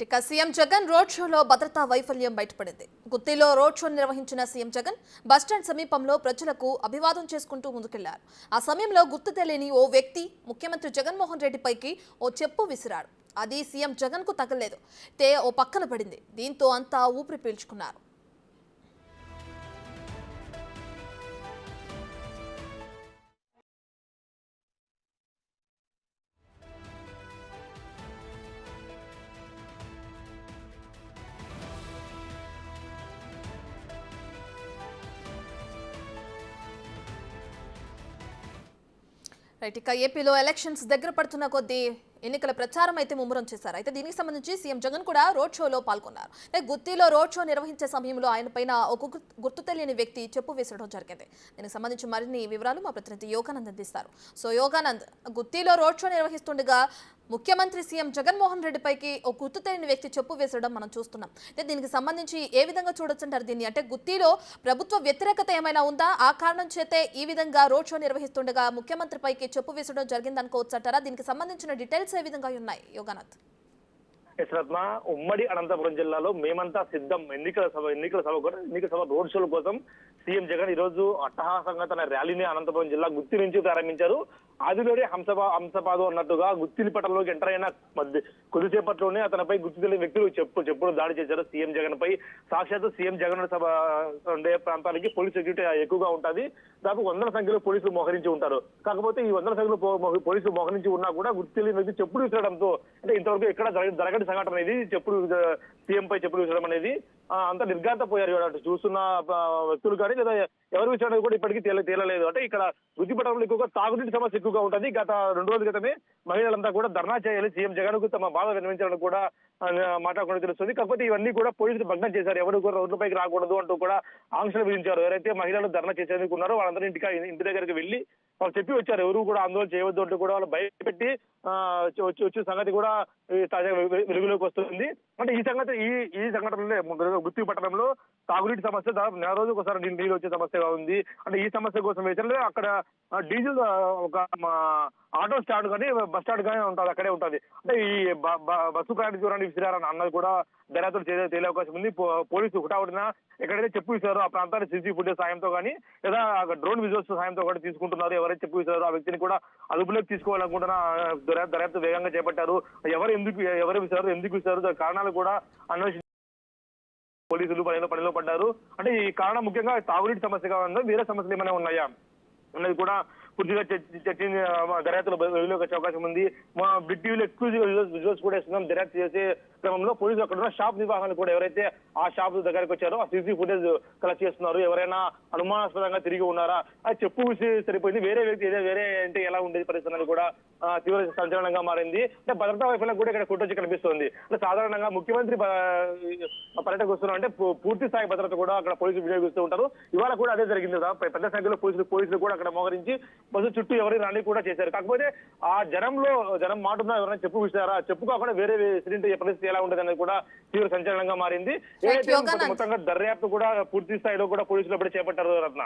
ఇక CM Jagan road షోలో భద్రతా వైఫల్యం బయటపడింది. గుత్తిలో రోడ్ షో నిర్వహించిన సీఎం జగన్ బస్టాండ్ సమీపంలో ప్రజలకు అభివాదం చేసుకుంటూ ముందుకెళ్లారు. ఆ సమయంలో గుర్తు తెలియని ఓ వ్యక్తి ముఖ్యమంత్రి జగన్మోహన్ రెడ్డిపైకి ఓ చెప్పు విసిరాడు. అది సీఎం జగన్ కు తగలేదు, ఓ పక్కన పడింది. దీంతో అంతా ఊపిరి పీల్చుకున్నారు. ఇక ఏపీలో ఎలక్షన్స్ దగ్గర పడుతున్న కొద్దీ ఎన్నికల ప్రచారం అయితే ముమ్మరం చేశారు. అయితే దీనికి సంబంధించి సీఎం జగన్ కూడా రోడ్ షోలో పాల్గొన్నారు. గుత్తిలో రోడ్ షో నిర్వహించే సమయంలో ఆయన పైన ఒక గుర్తు తెలియని వ్యక్తి చెప్పు వేసడం జరిగింది. దీనికి సంబంధించి మరిన్ని వివరాలు మా ప్రతినిధి యోగానంద్ అందిస్తారు. సో యోగానంద్, గుత్తిలో రోడ్ షో నిర్వహిస్తుండగా ముఖ్యమంత్రి సీఎం జగన్మోహన్ రెడ్డిపైకి ఒక గుర్తు తెలియని వ్యక్తి చెప్పు వేసడం మనం చూస్తున్నాం. అయితే దీనికి సంబంధించి ఏ విధంగా చూడొచ్చంటారు దీన్ని? అంటే గుత్తిలో ప్రభుత్వ వ్యతిరేకత ఏమైనా ఉందా? ఆ కారణం చేతే ఈ విధంగా రోడ్ షో నిర్వహిస్తుండగా ముఖ్యమంత్రి పైకి చెప్పు వేసడం జరిగింది అనుకోవచ్చంటారా? దీనికి సంబంధించిన డీటెయిల్స్ ఏ విధంగా ఉన్నాయి యోగానాథ్? రత్న, ఉమ్మడి అనంతపురం జిల్లాలో మేమంతా సిద్ధం ఎన్నికల సభ రోడ్ షోల కోసం సీఎం జగన్ ఈ రోజు అట్టహాసంగా తన ర్యాలీని అనంతపురం జిల్లా గుత్తి నుంచి ప్రారంభించారు. ఆదిలోనే హంసపాదు అన్నట్టుగా గుత్తిలి పట్టణంలోకి ఎంటర్ అయిన కొద్దిసేపట్లోనే అతనిపై గుర్తు తెలియని వ్యక్తులు చెప్పుడు దాడి చేశారు సీఎం జగన్ పై. సాక్షాత్ సీఎం జగన్ సభ ఉండే ప్రాంతానికి పోలీస్ సెక్యూరిటీ ఎక్కువగా ఉంటుంది. దాదాపు వందల సంఖ్యలో పోలీసులు మోహరించి ఉంటారు. కాకపోతే ఈ వందల సంఖ్యలో పోలీసులు మోహరించి ఉన్నా కూడా గుర్తు తెలియని వ్యక్తి చెప్పుడు విసరడంతో, అంటే ఇంతవరకు ఎక్కడ జరగని సంఘటన అనేది చెప్పుడు సీఎం పై చెప్పుడు విసరడం అనేది అంత నిర్ఘాంతపోయారు. చూస్తున్న వ్యక్తులు కానీ లేదా ఎవరు విషయాన్ని కూడా ఇప్పటికీ తేలలేదు. అంటే ఇక్కడ గుత్తిపట్టణంలో ఎక్కువగా తాగునీటి సమస్య ఎక్కువగా ఉంటుంది. గత 2 రోజుల క్రితమే మహిళలంతా కూడా ధర్నా చేయాలి, సీఎం జగన్ కు తమ బాధ వినిపించాలని కూడా మాట్లాడుకుంటూ తెలుస్తుంది. కాకపోతే ఇవన్నీ కూడా పోలీసులు భగ్నం చేశారు. ఎవరు కూడా రోడ్లపైకి రాకూడదు అంటూ కూడా ఆంక్షలు విధించారు. ఎవరైతే మహిళలు ధర్నా చేసేందుకు ఉన్నారో వాళ్ళందరూ ఇంటి దగ్గరికి వెళ్లి వాళ్ళు చెప్పి వచ్చారు. ఎవరు కూడా ఆందోళన చేయవద్దు అంటూ కూడా వాళ్ళు భయపెట్టి వచ్చే సంగతి కూడా తాజాగా వెలుగులోకి వస్తుంది. అంటే ఈ సంఘటనలో గుత్తి పట్టణంలో తాగునీటి సమస్య దాదాపు 4 రోజులకు ఒకసారి నీళ్ళు వచ్చే సమస్యగా ఉంది. అంటే ఈ సమస్య కోసం వేసారు. అక్కడ డీజిల్ ఒక ఆటో స్టాండ్ కానీ బస్ స్టాండ్ కానీ ఉంటుంది, అక్కడే ఉంటుంది. అంటే ఈ బస్సు ప్రయాణించడానికి విసిరారని అన్నది కూడా దర్యాప్తులు తేలే అవకాశం ఉంది. పోలీసులు హుటాహుటిన ఎక్కడైతే చెప్పు విసారో ఆ ప్రాంతాన్ని సీసీ ఫుటేజ్ సాయంతో కానీ లేదా డ్రోన్ విజువల్స్ సాయంతో కూడా తీసుకుంటున్నారు. ఎవరైతే చెప్పు విసారో ఆ వ్యక్తిని కూడా అదుపులోకి తీసుకోవాలనుకుంటున్న దర్యాప్తు వేగంగా చేపట్టారు. ఎవరు విసారో, ఎందుకు విసారో కారణాలు కూడా అన్వేషించారు. పోలీసులు పనిలో పడ్డారు. అంటే ఈ కారణం ముఖ్యంగా తాగునీటి సమస్యగా ఉందో వేరే సమస్యలు ఏమైనా ఉన్నాయా అన్నది కూడా పూర్తిగా చర్చించి దర్యాప్తులో వెలుగులోకి వచ్చే అవకాశం ఉంది. మా బిగ్ టీవీలో ఎక్స్క్లూజివ్ విజువల్స్ కూడా ఇస్తున్నాం. దర్యాప్తు చేసే క్రమంలో పోలీసులు అక్కడ ఉన్న షాప్ నిర్వాహకులు కూడా ఎవరైతే ఆ షాప్ దగ్గరికి వచ్చారో ఆ సీసీ ఫుటేజ్ కలెక్ట్ చేస్తున్నారు. ఎవరైనా అనుమానాస్పదంగా తిరిగి ఉన్నారా, అది చెప్పు సరిపోయింది, వేరే వ్యక్తి వేరే అంటే ఎలా ఉండేది పరిస్థితి కూడా తీవ్ర సంచలనంగా మారింది. అంటే భద్రతా వైఫల్యం కూడా ఇక్కడ కొట్టొచ్చి కనిపిస్తుంది. అంటే సాధారణంగా ముఖ్యమంత్రి పర్యటనకు వస్తున్నారు అంటే పూర్తి స్థాయి భద్రత కూడా అక్కడ పోలీసులు వినియోగిస్తూ ఉంటారు. ఇవాళ కూడా అదే జరిగింది. పెద్ద సంఖ్యలో పోలీసులు కూడా అక్కడ మోహరించి బస్సు చుట్టూ ఎవరి రాని కూడా చేశారు. కాకపోతే ఆ జనం మాటున్నా ఎవరైనా చెప్పు విసారా, చెప్పు కాకుండా వేరే సిలిండర్ పరిస్థితి ఎలా ఉండదు అనేది కూడా తీవ్ర సంచలనంగా మారింది. ఏదైతే మొత్తంగా దర్యాప్తు కూడా పూర్తి స్థాయిలో కూడా పోలీసులు అప్పుడే చేపట్టారు. రత్న.